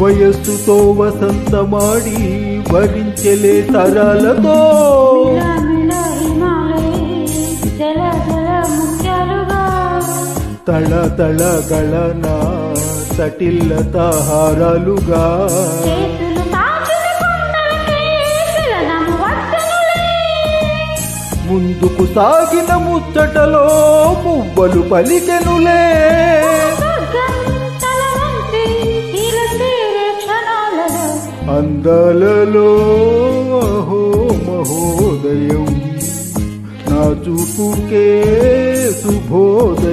వయస్సుతో వసంతమాడి వరించెలే తరాలతో తళ తళ గళన సటిల్లత హారాలుగా ముందుకు సాగిన ముచ్చటలో మువ్వలు పలికెనులే అందాలలో అహో మహోదయం నా చూపుకే శుభోదయం.